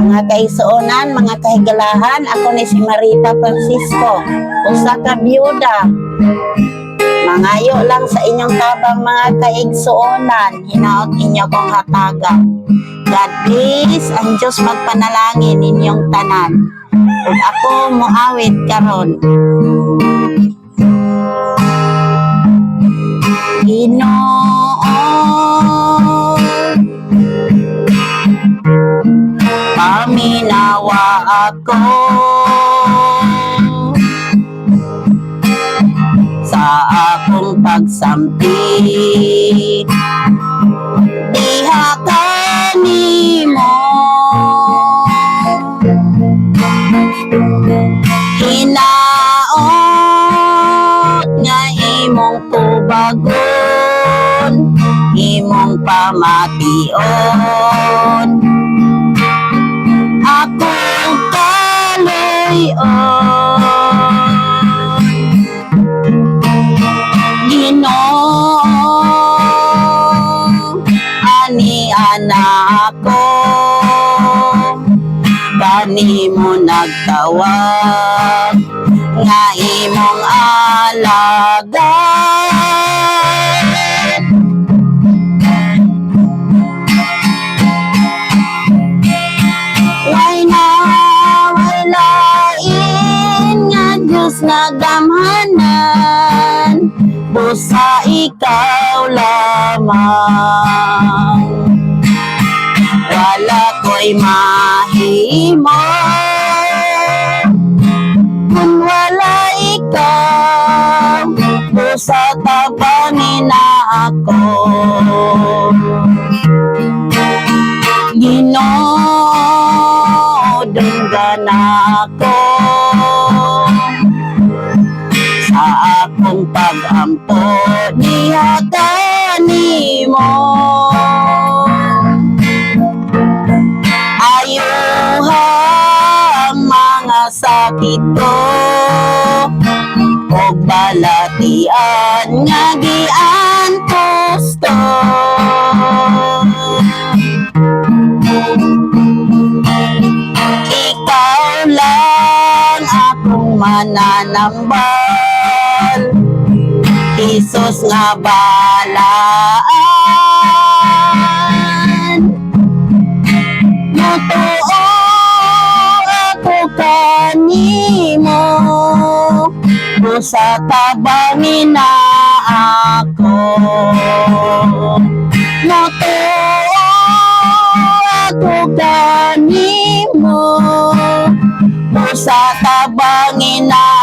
Mga kaisuonan, mga kahigalahan, ako ni si Marita Francisco, usa ka byuda. Mangayo lang sa inyong tabang mga kaigsuonan, hinaot inyo kong hatagan. God bless, ang Diyos magpanalangin ninyong tanan. Ug ako muawit karon. Ginoo, paminawa ako sa akong pagsampit. Diha kanimo hinaot nga imong tubagon, imong pamation. Akong kaloyon, Ginoo, ani anak ko, kanimo nagtawag nga imong alagad. Way na walain nga Diyos nagamhanan, busa ikaw lamang. Wala ko'y mahimo kung wala ikaw, busa tabangin na ako. Ginoo, dunggan ako sa akong pag-ampo, diha kanimo. Ayuhang mga sakit ko ug balatian nga giantos ko. Ikaw lang akong mananambal, Jesus nga balaan. Mutuo ako kanimo, busa tabangin na ako. Mutuo ako kanimo, busa tabangin na